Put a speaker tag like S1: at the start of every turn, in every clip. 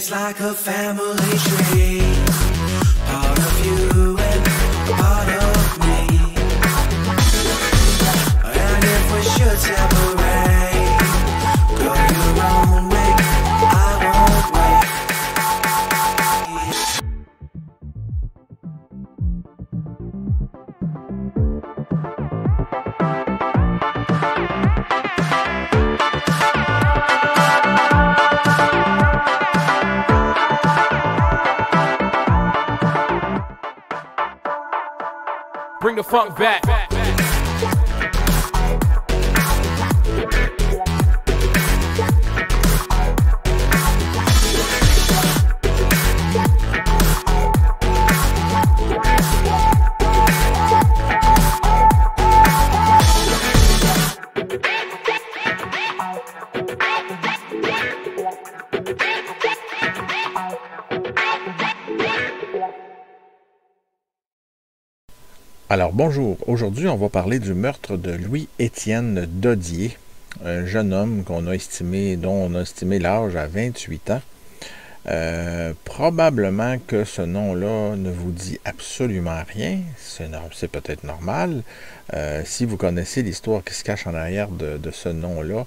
S1: It's like a family tree, part of you and part of me. And if we should separate, go your own way, I won't wait.
S2: Bring the funk back.
S3: Alors bonjour, aujourd'hui on va parler du meurtre de Louis-Étienne Dodier, un jeune homme dont on a estimé l'âge à 28 ans. Probablement que ce nom-là ne vous dit absolument rien, c'est peut-être normal. Si vous connaissez l'histoire qui se cache en arrière de ce nom-là,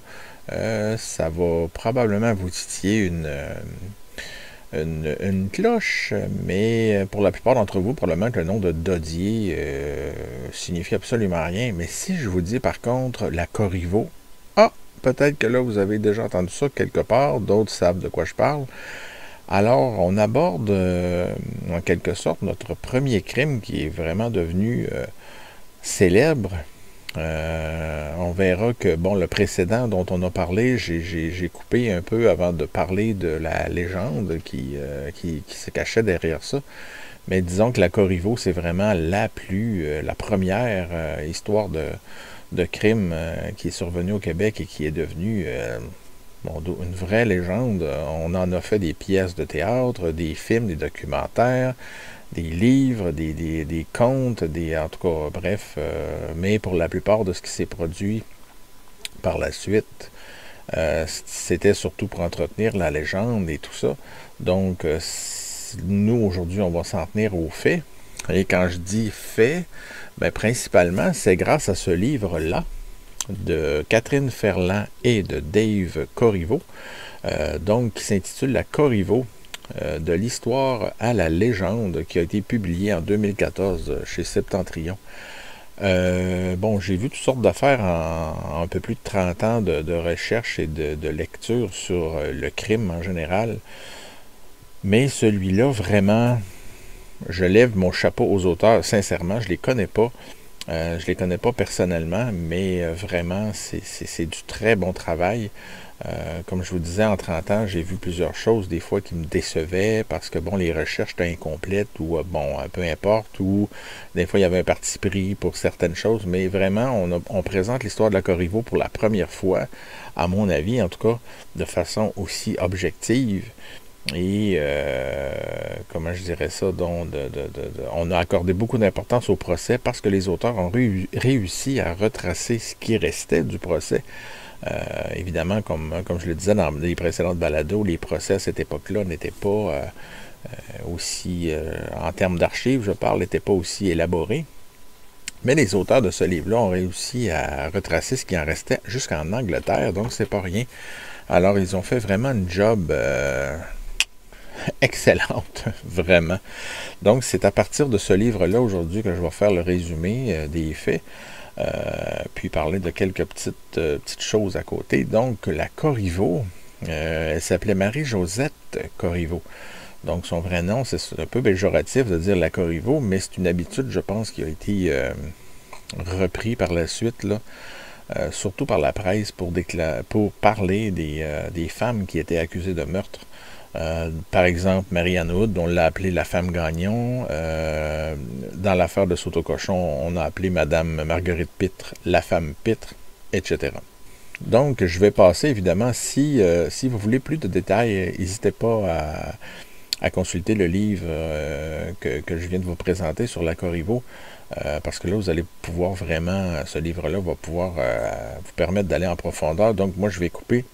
S3: ça va probablement vous titiller une cloche, mais pour la plupart d'entre vous, probablement que le nom de Dodier signifie absolument rien. Mais si je vous dis par contre la Corriveau, peut-être que là vous avez déjà entendu ça quelque part, d'autres savent de quoi je parle. Alors on aborde en quelque sorte notre premier crime qui est vraiment devenu célèbre. On verra que, bon, le précédent dont on a parlé, j'ai coupé un peu avant de parler de la légende qui se cachait derrière ça. Mais disons que la Corriveau, c'est vraiment la première histoire de crime qui est survenue au Québec et qui est devenue une vraie légende. On en a fait des pièces de théâtre, des films, des documentaires, des livres, des contes, en tout cas, bref, mais pour la plupart de ce qui s'est produit par la suite, c'était surtout pour entretenir la légende et tout ça. Donc, nous, aujourd'hui, on va s'en tenir aux faits. Et quand je dis faits, principalement, c'est grâce à ce livre-là, de Catherine Ferland et de Dave Corriveau, donc qui s'intitule La Corriveau, de l'histoire à la légende, qui a été publié en 2014 chez Septentrion. J'ai vu toutes sortes d'affaires en un peu plus de 30 ans de recherche et de lecture sur le crime en général. Mais celui-là, vraiment, je lève mon chapeau aux auteurs. Sincèrement, je les connais pas. Je les connais pas personnellement, mais vraiment, c'est du très bon travail. Comme je vous disais, en 30 ans, j'ai vu plusieurs choses, des fois qui me décevaient parce que, bon, les recherches étaient incomplètes ou, peu importe, ou des fois, il y avait un parti pris pour certaines choses, mais vraiment, on présente l'histoire de la Corriveau pour la première fois, à mon avis, en tout cas, de façon aussi objective. Et, comment je dirais ça, on a accordé beaucoup d'importance au procès parce que les auteurs ont réussi à retracer ce qui restait du procès. Évidemment, comme je le disais dans les précédentes balados, les procès à cette époque-là n'étaient pas aussi, en termes d'archives, je parle, n'étaient pas aussi élaborés. Mais les auteurs de ce livre-là ont réussi à retracer ce qui en restait jusqu'en Angleterre, donc c'est pas rien. Alors, ils ont fait vraiment une job excellente, vraiment. Donc, c'est à partir de ce livre-là aujourd'hui que je vais faire le résumé des faits. puis parler de quelques petites choses à côté. Donc, la Corriveau, elle s'appelait Marie-Josette Corriveau. Donc, son vrai nom, c'est un peu péjoratif de dire la Corriveau, mais c'est une habitude, je pense, qui a été repris par la suite, là, surtout par la presse, pour parler des femmes qui étaient accusées de meurtre. Par exemple, Marianne Hood, on l'a appelée la femme Gagnon. Dans l'affaire de Sautocochon, on a appelé Madame Marguerite Pitre la femme Pitre, etc. Donc, je vais passer, évidemment, si vous voulez plus de détails, n'hésitez pas à consulter le livre que je viens de vous présenter sur la Corriveau, parce que là, vous allez pouvoir vraiment, ce livre-là va pouvoir vous permettre d'aller en profondeur. Donc, moi, je vais couper.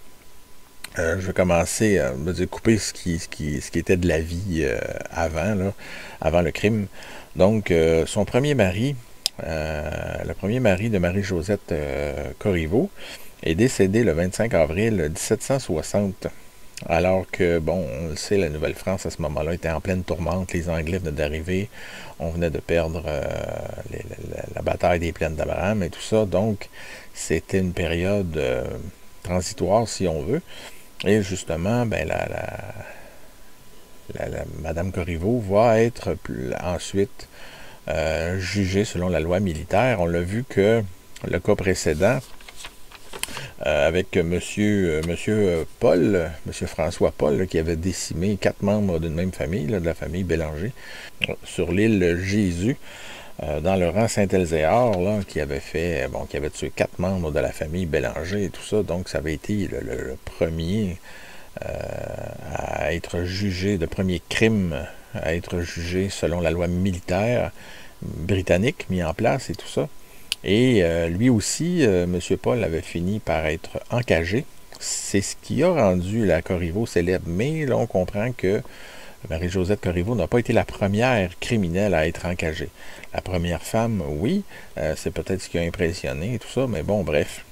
S3: Je vais commencer à couper ce qui était de la vie avant le crime. Donc, son premier mari, le premier mari de Marie-Josette Corriveau, est décédé le 25 avril 1760. Alors que, bon, on le sait, la Nouvelle-France, à ce moment-là, était en pleine tourmente. Les Anglais venaient d'arriver. On venait de perdre la bataille des plaines d'Abraham et tout ça. Donc, c'était une période transitoire, si on veut. Et justement, ben, Madame Corriveau va être ensuite jugée selon la loi militaire. On l'a vu que le cas précédent, avec monsieur Paul, monsieur François Paul, là, qui avait décimé 4 membres d'une même famille, là, de la famille Bélanger, sur l'île Jésus, dans le rang Saint-Elzéar, là, qui avait tué 4 membres de la famille Bélanger et tout ça. Donc, ça avait été le premier à être jugé, le premier crime à être jugé selon la loi militaire britannique mis en place et tout ça. Et lui aussi, M. Paul avait fini par être encagé. C'est ce qui a rendu la Corriveau célèbre. Mais là, on comprend que Marie-Josette Corriveau n'a pas été la première criminelle à être encagée. La première femme, oui, c'est peut-être ce qui a impressionné et tout ça, mais bon, bref.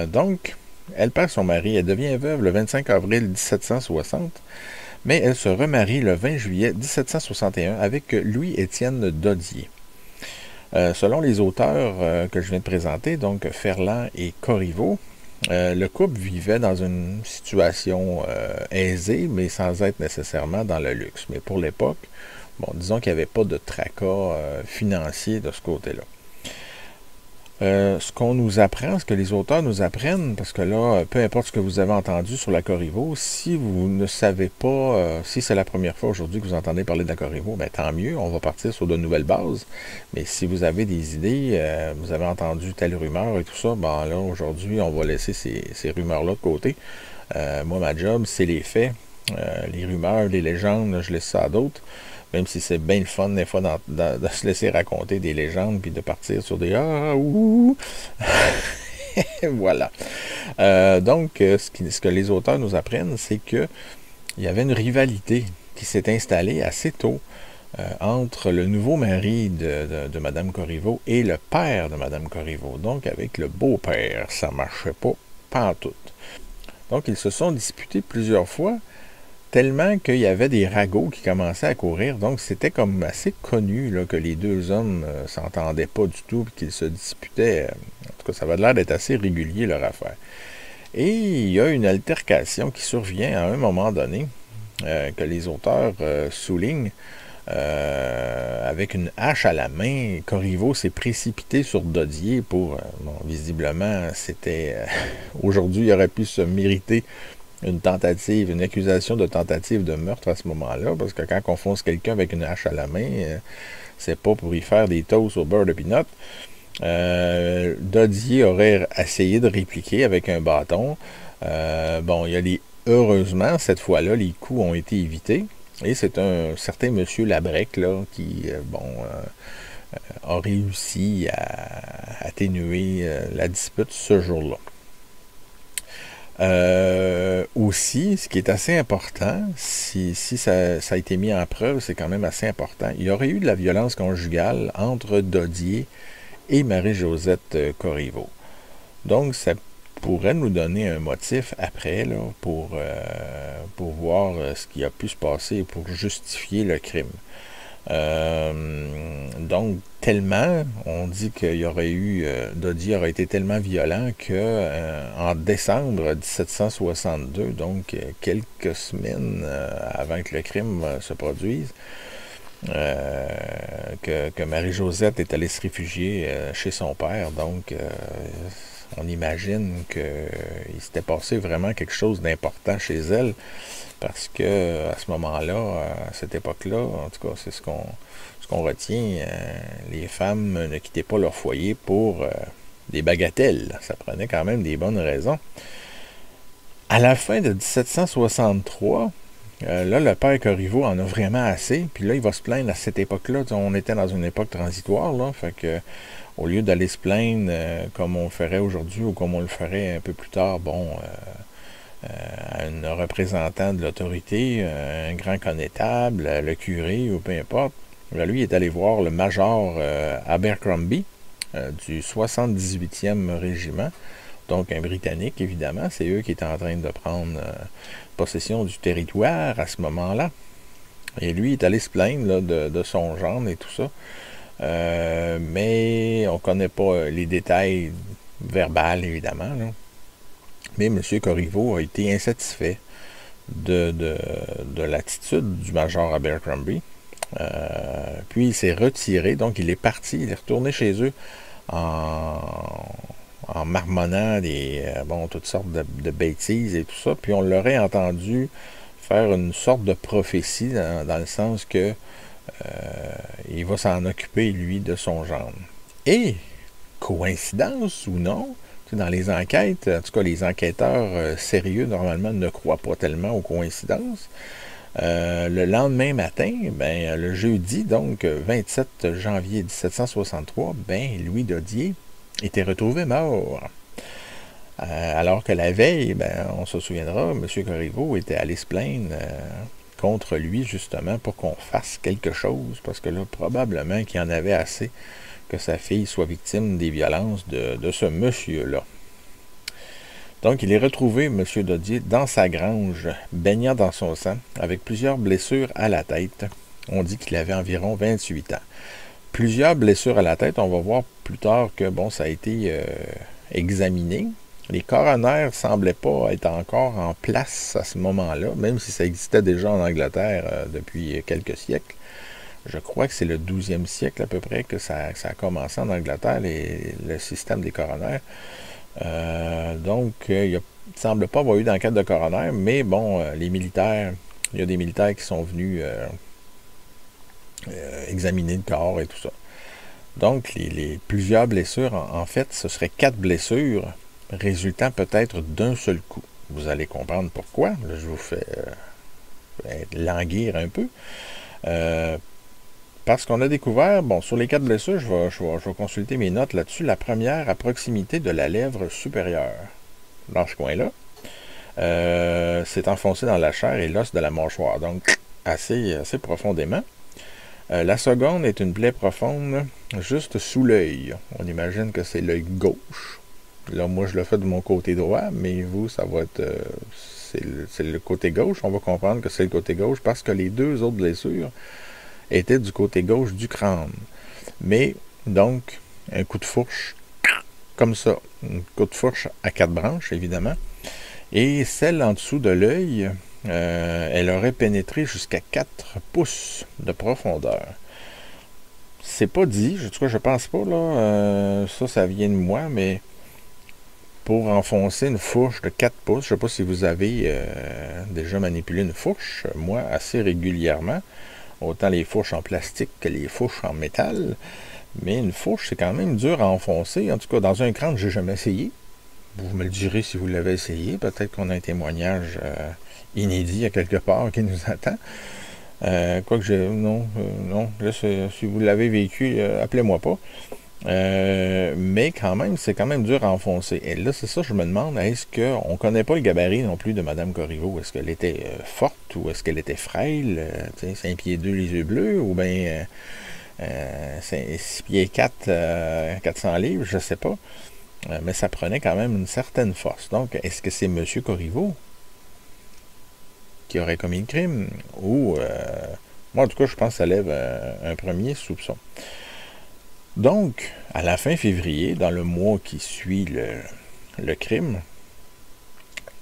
S3: Donc, elle perd son mari, elle devient veuve le 25 avril 1760, mais elle se remarie le 20 juillet 1761 avec Louis-Étienne Dodier. Selon les auteurs que je viens de présenter, donc Ferland et Corriveau, le couple vivait dans une situation aisée, mais sans être nécessairement dans le luxe. Mais pour l'époque, bon, disons qu'il n'y avait pas de tracas financier de ce côté-là. Ce qu'on nous apprend, ce que les auteurs nous apprennent, parce que là, peu importe ce que vous avez entendu sur la Corriveau, si vous ne savez pas, si c'est la première fois aujourd'hui que vous entendez parler de la Corriveau, ben tant mieux, on va partir sur de nouvelles bases. Mais si vous avez des idées, vous avez entendu telle rumeur et tout ça, ben là, aujourd'hui, on va laisser ces rumeurs-là de côté. Moi, ma job, c'est les faits. Les rumeurs, les légendes, je laisse ça à d'autres. Même si c'est bien le fun, des fois, de se laisser raconter des légendes, puis de partir sur des « ah, ouh ». Voilà. Donc, ce que les auteurs nous apprennent, c'est qu'il y avait une rivalité qui s'est installée assez tôt entre le nouveau mari de Mme Corriveau et le père de Mme Corriveau. Donc, avec le beau-père, ça ne marchait pas pantoute. Donc, ils se sont disputés plusieurs fois, tellement qu'il y avait des ragots qui commençaient à courir. Donc, c'était comme assez connu là, que les deux hommes s'entendaient pas du tout et qu'ils se disputaient. En tout cas, ça avait l'air d'être assez régulier, leur affaire. Et il y a une altercation qui survient à un moment donné, que les auteurs soulignent. Avec une hache à la main, Corriveau s'est précipité sur Dodier pour... bon, visiblement, c'était... aujourd'hui, il aurait pu se mériter une accusation de tentative de meurtre à ce moment-là, parce que quand on fonce quelqu'un avec une hache à la main, c'est pas pour y faire des toasts au beurre de pinot. Dodier aurait essayé de répliquer avec un bâton. Bon, heureusement, cette fois-là, les coups ont été évités, et c'est un certain monsieur Labrec, là, qui, a réussi à atténuer la dispute ce jour-là. Aussi, ce qui est assez important, si ça a été mis en preuve, c'est quand même assez important, il y aurait eu de la violence conjugale entre Dodier et Marie-Josette Corriveau. Donc, ça pourrait nous donner un motif après là, pour voir ce qui a pu se passer pour justifier le crime. Donc, tellement, on dit qu'il y aurait eu, Dodier aurait été tellement violent que en décembre 1762, donc quelques semaines avant que le crime se produise, que Marie-Josette est allée se réfugier chez son père. Donc, on imagine qu'il s'était passé vraiment quelque chose d'important chez elle, parce que à ce moment-là, à cette époque-là, en tout cas, c'est ce qu'on retient, les femmes ne quittaient pas leur foyer pour des bagatelles. Ça prenait quand même des bonnes raisons. À la fin de 1763, là, le père Corriveau en a vraiment assez, puis là, il va se plaindre à cette époque-là. On était dans une époque transitoire, là, fait que au lieu d'aller se plaindre comme on le ferait aujourd'hui ou comme on le ferait un peu plus tard, à un représentant de l'autorité, un grand connétable, le curé ou peu importe, lui est allé voir le major Abercrombie du 78e régiment, donc un Britannique évidemment, c'est eux qui étaient en train de prendre possession du territoire à ce moment-là. Et lui est allé se plaindre là, de son gendre et tout ça. Mais on ne connaît pas les détails verbaux, évidemment. Là. Mais M. Corriveau a été insatisfait de l'attitude du major Abercrombie. Puis il s'est retiré, donc il est parti, il est retourné chez eux en marmonnant toutes sortes de bêtises et tout ça. Puis on l'aurait entendu faire une sorte de prophétie dans le sens que il va s'en occuper, lui, de son gendre. Et, coïncidence ou non, dans les enquêtes, en tout cas les enquêteurs sérieux, normalement, ne croient pas tellement aux coïncidences. Le lendemain matin, le jeudi, donc 27 janvier 1763, Louis Dodier était retrouvé mort. Alors que la veille, on se souviendra, M. Corriveau était allé se plaindre contre lui, justement, pour qu'on fasse quelque chose, parce que là, probablement qu'il y en avait assez que sa fille soit victime des violences de ce monsieur-là. Donc, il est retrouvé, M. Dodier, dans sa grange, baignant dans son sang, avec plusieurs blessures à la tête. On dit qu'il avait environ 28 ans. Plusieurs blessures à la tête, on va voir plus tard que, ça a été examiné. Les coronaires ne semblaient pas être encore en place à ce moment-là, même si ça existait déjà en Angleterre depuis quelques siècles. Je crois que c'est le 12e siècle à peu près que ça a commencé en Angleterre, le système des coronaires. Donc, il ne semble pas avoir eu d'enquête de coroner, mais les militaires, il y a des militaires qui sont venus examiner le corps et tout ça. Donc, les plusieurs blessures, en fait, ce serait 4 blessures résultant peut-être d'un seul coup. Vous allez comprendre pourquoi. Là, je vous fais languir un peu. Parce qu'on a découvert, sur les 4 blessures, je vais consulter mes notes là-dessus. La première, à proximité de la lèvre supérieure, dans ce coin-là, s'est enfoncé dans la chair et l'os de la mâchoire, donc assez profondément. La seconde est une plaie profonde juste sous l'œil. On imagine que c'est l'œil gauche. Là, moi, je le fais de mon côté droit, mais vous, ça va être... c'est le côté gauche. On va comprendre que c'est le côté gauche parce que les 2 autres blessures étaient du côté gauche du crâne. Mais, donc, un coup de fourche, comme ça. Un coup de fourche à 4 branches, évidemment. Et celle en dessous de l'œil, elle aurait pénétré jusqu'à 4 pouces de profondeur. C'est pas dit, en tout cas, je pense pas, là. Ça vient de moi, mais pour enfoncer une fourche de 4 pouces, je ne sais pas si vous avez déjà manipulé une fourche, moi, assez régulièrement. Autant les fourches en plastique que les fourches en métal. Mais une fourche, c'est quand même dur à enfoncer. En tout cas, dans un crâne, je n'ai jamais essayé. Vous me le direz si vous l'avez essayé. Peut-être qu'on a un témoignage inédit à quelque part qui nous attend. Quoique non. Là, si vous l'avez vécu, appelez-moi pas. Mais quand même, c'est quand même dur à enfoncer. Et là, c'est ça, je me demande, est-ce qu'on ne connaît pas le gabarit non plus de Mme Corriveau? Est-ce qu'elle était forte ou est-ce qu'elle était frêle? 5 pieds 2, les yeux bleus, ou bien 6 pieds 4, 400 livres, je ne sais pas. Mais ça prenait quand même une certaine force. Donc, est-ce que c'est M. Corriveau qui aurait commis le crime? Ou Moi, en tout cas, je pense que ça lève un premier soupçon. Donc, à la fin février, dans le mois qui suit le crime,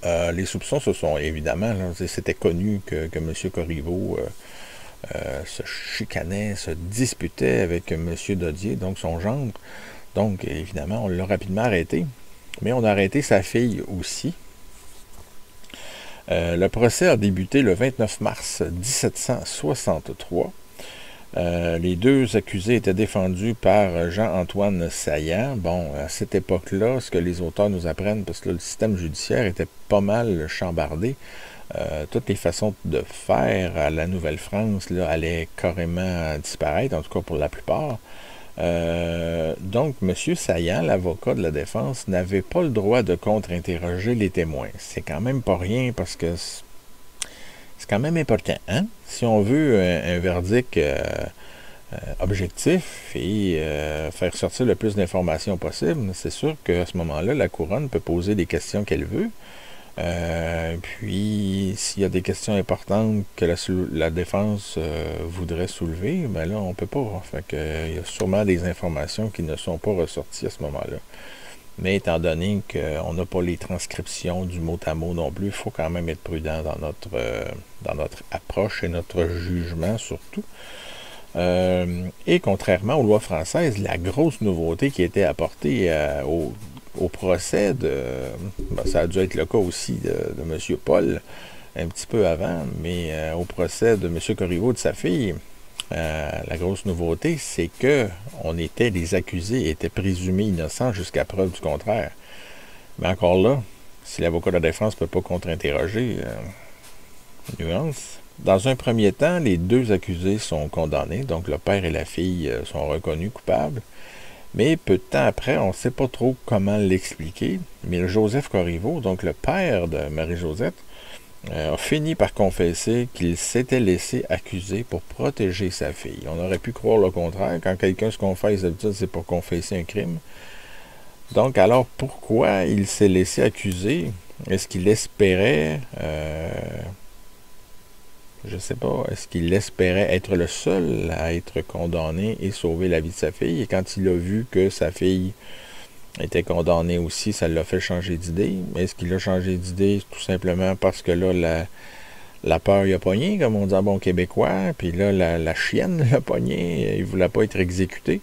S3: les soupçons se sont évidemment, c'était connu que M. Corriveau se chicanait, se disputait avec M. Dodier, donc son gendre. Donc, évidemment, on l'a rapidement arrêté. Mais on a arrêté sa fille aussi. Le procès a débuté le 29 mars 1763. Les deux accusés étaient défendus par Jean-Antoine Saillant. Bon, à cette époque-là, ce que les auteurs nous apprennent, parce que là, le système judiciaire était pas mal chambardé, toutes les façons de faire à la Nouvelle-France là, allaient carrément disparaître, en tout cas pour la plupart. Donc, M. Saillant, l'avocat de la défense, n'avait pas le droit de contre-interroger les témoins. C'est quand même pas rien parce que c'est quand même important. Hein? Si on veut un verdict objectif et faire sortir le plus d'informations possible, c'est sûr qu'à ce moment-là, la couronne peut poser des questions qu'elle veut. Puis, s'il y a des questions importantes que la défense voudrait soulever, ben là, on peut pas. Fait que, il y a sûrement des informations qui ne sont pas ressorties à ce moment-là. Mais étant donné qu'on n'a pas les transcriptions du mot à mot non plus, il faut quand même être prudent dans notre approche et notre jugement surtout. Et contrairement aux lois françaises, la grosse nouveauté qui a été apportée au procès ça a dû être le cas aussi de M. Paul un petit peu avant, mais au procès de M. Corriveau et de sa fille, la grosse nouveauté, c'est que les accusés étaient présumés innocents jusqu'à preuve du contraire. Mais encore là, si l'avocat de la défense ne peut pas contre-interroger, nuance. Dans un premier temps, les deux accusés sont condamnés, donc le père et la fille sont reconnus coupables. Mais peu de temps après, on ne sait pas trop comment l'expliquer, mais Joseph Corriveau, donc le père de Marie-Josette, a fini par confesser qu'il s'était laissé accuser pour protéger sa fille. On aurait pu croire le contraire. Quand quelqu'un se confesse, d'habitude, c'est pour confesser un crime. Donc, alors, pourquoi il s'est laissé accuser? Est-ce qu'il espérait... je sais pas, est-ce qu'il espérait être le seul à être condamné et sauver la vie de sa fille? Et quand il a vu que sa fille était condamnée aussi, ça l'a fait changer d'idée. Est-ce qu'il a changé d'idée tout simplement parce que là, la peur il a pogné, comme on dit en bon québécois, puis là, la chienne l'a pogné, il ne voulait pas être exécuté.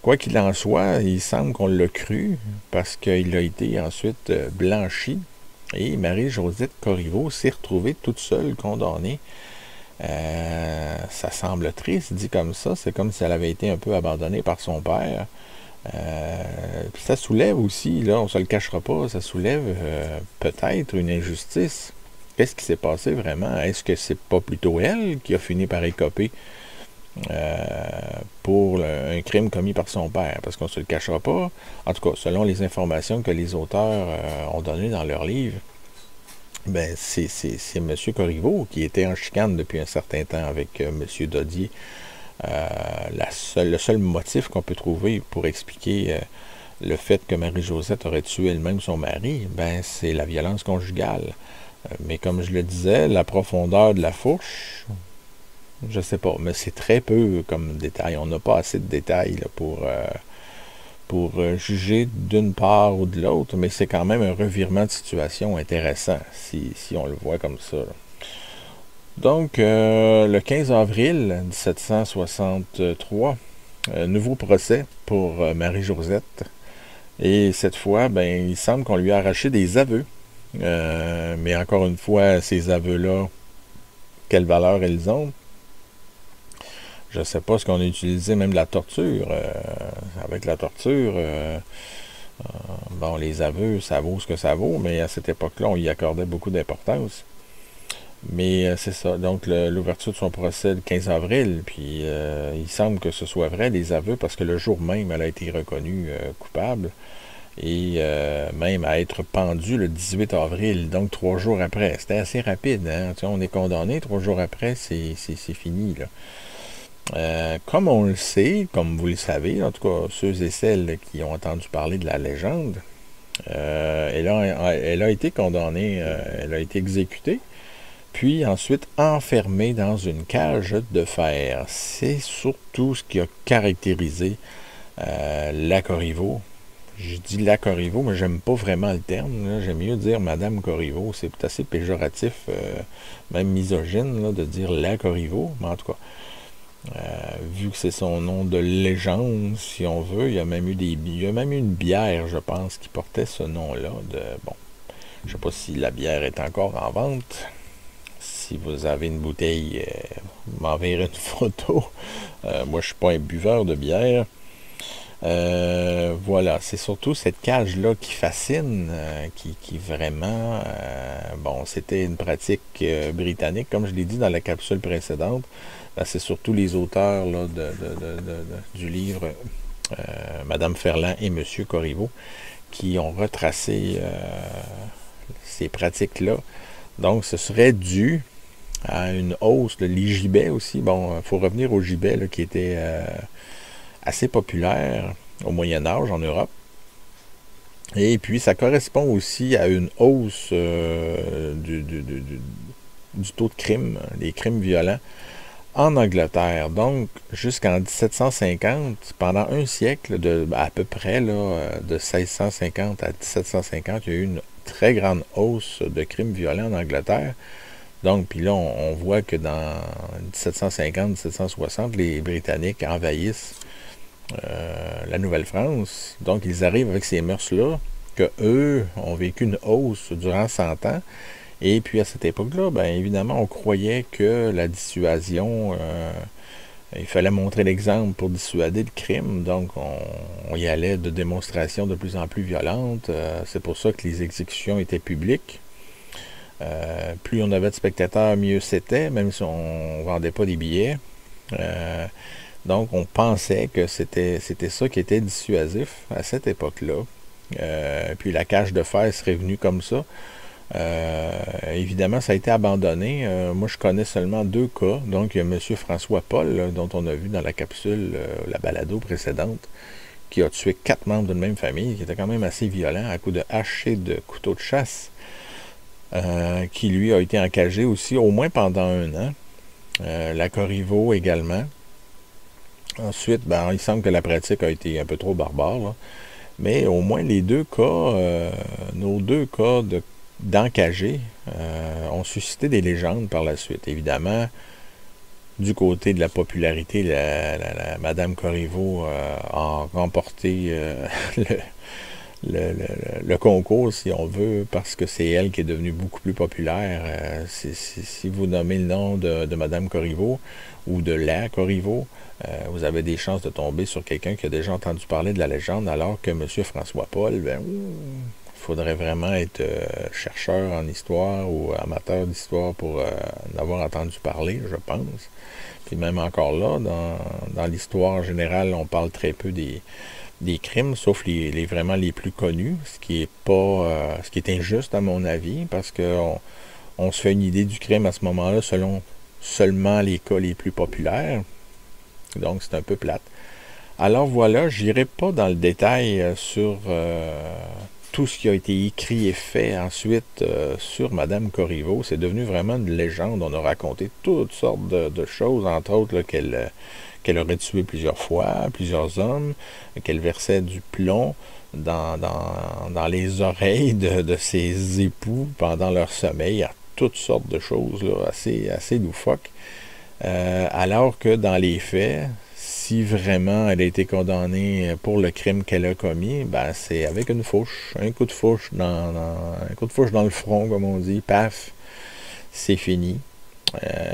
S3: Quoi qu'il en soit, il semble qu'on l'a cru parce qu'il a été ensuite blanchi. Et Marie-Josette Corriveau s'est retrouvée toute seule, condamnée. Ça semble triste, dit comme ça. C'est comme si elle avait été un peu abandonnée par son père. Puis ça soulève aussi, là, on ne se le cachera pas, ça soulève peut-être une injustice. Qu'est-ce qui s'est passé vraiment? Est-ce que c'est pas plutôt elle qui a fini par écoper pour un crime commis par son père? Parce qu'on ne se le cachera pas. En tout cas, selon les informations que les auteurs ont données dans leur livre, ben c'est M. Corriveau qui était en chicane depuis un certain temps avec M. Dodier. Le seul motif qu'on peut trouver pour expliquer le fait que Marie-Josette aurait tué elle-même son mari, ben c'est la violence conjugale. Mais comme je le disais, la profondeur de la fourche, je sais pas, mais c'est très peu comme détail. On n'a pas assez de détails là, pour juger d'une part ou de l'autre, mais c'est quand même un revirement de situation intéressant, si on le voit comme ça. Là. Donc, le 15 avril 1763, nouveau procès pour Marie-Josette. Et cette fois, ben, il semble qu'on lui a arraché des aveux. Mais encore une fois, ces aveux-là, quelle valeur ils ont? Je ne sais pas, est-ce qu'on a utilisé même de la torture? Avec la torture, bon, les aveux, ça vaut ce que ça vaut, mais à cette époque-là, on y accordait beaucoup d'importance. Mais c'est ça, donc l'ouverture de son procès le 15 avril, puis il semble que ce soit vrai, les aveux, parce que le jour même, elle a été reconnue coupable, et même à être pendue le 18 avril, donc 3 jours après. C'était assez rapide, hein? Tu sais, on est condamné, 3 jours après, c'est fini, là. Comme on le sait, comme vous le savez, en tout cas ceux et celles qui ont entendu parler de la légende, elle a été condamnée, elle a été exécutée. puis ensuite enfermé dans une cage de fer. C'est surtout ce qui a caractérisé la Corriveau. Je dis la Corriveau, mais j'aime pas vraiment le terme, là. J'aime mieux dire Madame Corriveau. C'est assez péjoratif, même misogyne, là, de dire la Corriveau. Mais en tout cas, vu que c'est son nom de légende, si on veut, il y a même eu une bière, je pense, qui portait ce nom-là. Bon, je sais pas si la bière est encore en vente. Si vous avez une bouteille, vous m'enverrez une photo. Moi, je suis pas un buveur de bière. Voilà, c'est surtout cette cage-là qui fascine, qui vraiment, bon, c'était une pratique britannique, comme je l'ai dit dans la capsule précédente. Ben, c'est surtout les auteurs là, du livre Madame Ferland et Monsieur Corriveau qui ont retracé ces pratiques-là. Donc, ce serait dû à une hausse de les gibets aussi. Bon, il faut revenir au gibet là, qui était assez populaire au Moyen Âge en Europe. Et puis, ça correspond aussi à une hausse du taux de crime, des crimes violents en Angleterre. Donc, jusqu'en 1750, pendant un siècle, à peu près, là, de 1650 à 1750, il y a eu une très grande hausse de crimes violents en Angleterre. Donc, puis là, on voit que dans 1750-1760, les Britanniques envahissent la Nouvelle-France. Donc, ils arrivent avec ces mœurs-là, que eux ont vécu une hausse durant 100 ans. Et puis, à cette époque-là, bien évidemment, on croyait que la dissuasion, il fallait montrer l'exemple pour dissuader le crime. Donc, on y allait de démonstrations de plus en plus violentes. C'est pour ça que les exécutions étaient publiques. Plus on avait de spectateurs, mieux c'était, même si on ne vendait pas des billets. Donc, on pensait que c'était ça qui était dissuasif à cette époque-là. Puis la cage de fer serait venue comme ça. Évidemment, ça a été abandonné. Moi, je connais seulement 2 cas. Donc, il y a M. François Paul, là, dont on a vu dans la capsule, la balado précédente, qui a tué 4 membres d'une même famille, qui était quand même assez violent à coups de hache et de couteau de chasse, qui lui a été encagé aussi au moins pendant 1 an. La Corriveau également. Ensuite, ben, il semble que la pratique a été un peu trop barbare, là. Mais au moins les 2 cas, nos 2 cas d'encagés ont suscité des légendes par la suite. Évidemment, du côté de la popularité, la Madame Corriveau a remporté le concours, si on veut, parce que c'est elle qui est devenue beaucoup plus populaire. Si vous nommez le nom de Madame Corriveau ou de la Corriveau, vous avez des chances de tomber sur quelqu'un qui a déjà entendu parler de la légende, alors que M. François Paul, ben, il faudrait vraiment être chercheur en histoire ou amateur d'histoire pour en avoir entendu parler, je pense. Puis même encore là, dans l'histoire générale, on parle très peu des crimes, sauf vraiment les plus connus, ce qui est injuste à mon avis, parce qu'on on se fait une idée du crime à ce moment-là selon seulement les cas les plus populaires. Donc, c'est un peu plate. Alors voilà, je n'irai pas dans le détail sur tout ce qui a été écrit et fait ensuite sur Madame Corriveau. C'est devenu vraiment une légende. On a raconté toutes sortes de choses, entre autres là, qu'elle aurait tué plusieurs fois, plusieurs hommes, qu'elle versait du plomb dans les oreilles de ses époux pendant leur sommeil, à toutes sortes de choses là, assez loufoques. Alors que dans les faits, si vraiment elle a été condamnée pour le crime qu'elle a commis, ben c'est avec une fourche, un coup de fourche dans le front, comme on dit, paf, c'est fini.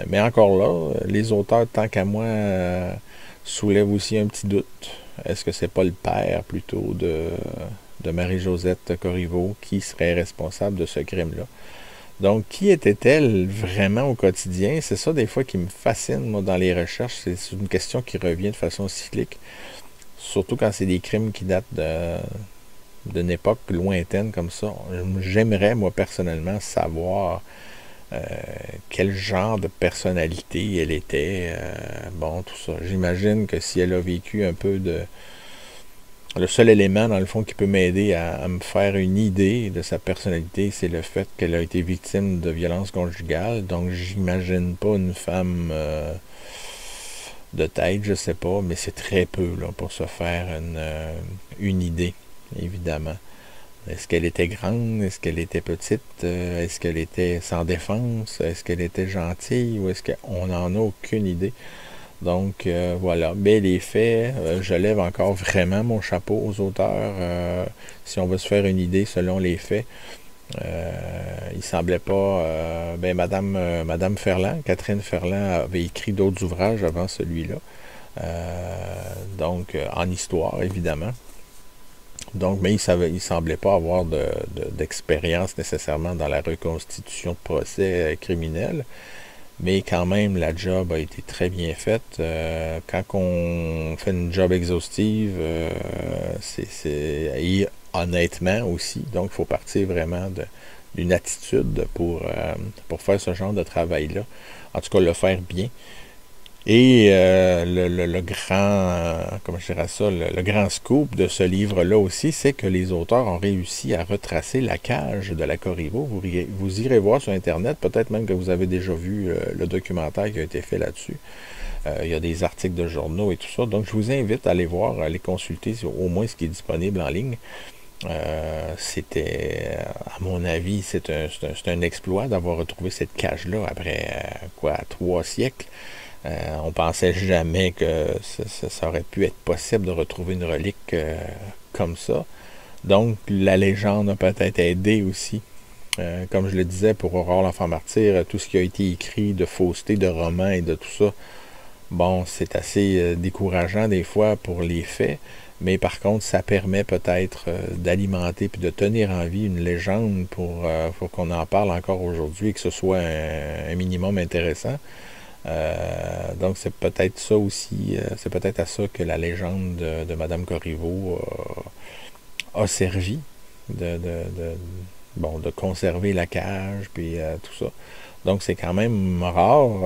S3: Mais encore là, les auteurs, tant qu'à moi, soulèvent aussi un petit doute. Est-ce que c'est pas le père, plutôt, de Marie-Josette Corriveau qui serait responsable de ce crime-là? Donc, qui était-elle vraiment au quotidien? C'est ça, des fois, qui me fascine, moi, dans les recherches. C'est une question qui revient de façon cyclique. Surtout quand c'est des crimes qui datent d'une époque lointaine comme ça. J'aimerais, moi, personnellement, savoir quel genre de personnalité elle était. Bon, tout ça. J'imagine que si elle a vécu un peu le seul élément, dans le fond, qui peut m'aider à me faire une idée de sa personnalité, c'est le fait qu'elle a été victime de violences conjugales. Donc, j'imagine pas une femme de tête, je sais pas, mais c'est très peu là, pour se faire une idée, évidemment. Est-ce qu'elle était grande? Est-ce qu'elle était petite? Est-ce qu'elle était sans défense? Est-ce qu'elle était gentille? Ou est-ce qu'on n'en a aucune idée? Donc, voilà. Mais les faits, je lève encore vraiment mon chapeau aux auteurs. Si on veut se faire une idée selon les faits, il semblait pas... Madame Ferland, Catherine Ferland avait écrit d'autres ouvrages avant celui-là. Donc, en histoire, évidemment. Donc, mais il semblait pas avoir d'expérience nécessairement dans la reconstitution de procès criminels. Mais quand même, la job a été très bien faite. Quand on fait une job exhaustive, et honnêtement aussi, donc il faut partir vraiment d'une attitude pour faire ce genre de travail-là. En tout cas, le faire bien. Et le grand, comment je dirais ça, le grand scoop de ce livre-là aussi, c'est que les auteurs ont réussi à retracer la cage de la Corriveau. Vous irez voir sur Internet, peut-être même que vous avez déjà vu le documentaire qui a été fait là-dessus. Il y a des articles de journaux et tout ça. Donc, je vous invite à aller voir, à aller consulter au moins ce qui est disponible en ligne. C'était, à mon avis, c'est un exploit d'avoir retrouvé cette cage-là après, 3 siècles. On pensait jamais que ça aurait pu être possible de retrouver une relique comme ça. Donc, la légende a peut-être aidé aussi. Comme je le disais, pour Aurore l'Enfant Martyr, tout ce qui a été écrit de fausseté, de romans et de tout ça, bon, c'est assez décourageant des fois pour les faits, mais par contre, ça permet peut-être d'alimenter puis de tenir en vie une légende pour qu'on en parle encore aujourd'hui et que ce soit un minimum intéressant. Donc c'est peut-être ça aussi, c'est peut-être à ça que la légende de Madame Corriveau a servi, de conserver la cage, puis tout ça. Donc c'est quand même rare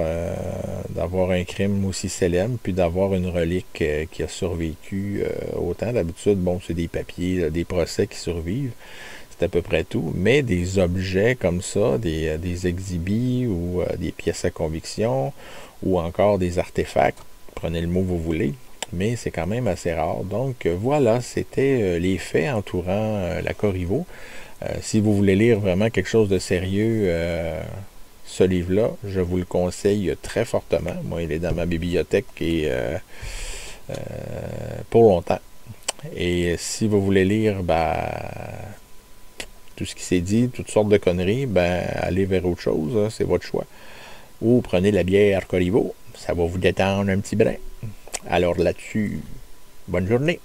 S3: d'avoir un crime aussi célèbre, puis d'avoir une relique qui a survécu autant. D'habitude, bon, c'est des papiers, des procès qui survivent. C'est à peu près tout. Mais des objets comme ça, des exhibits ou des pièces à conviction ou encore des artefacts, prenez le mot que vous voulez, mais c'est quand même assez rare. Donc voilà, c'était les faits entourant la Corriveau. Si vous voulez lire vraiment quelque chose de sérieux, ce livre-là, je vous le conseille très fortement. Moi, il est dans ma bibliothèque et pour longtemps. Et si vous voulez lire, tout ce qui s'est dit, toutes sortes de conneries, allez vers autre chose, hein, c'est votre choix. Ou prenez la bière Corriveau, ça va vous détendre un petit brin. Alors là-dessus, bonne journée.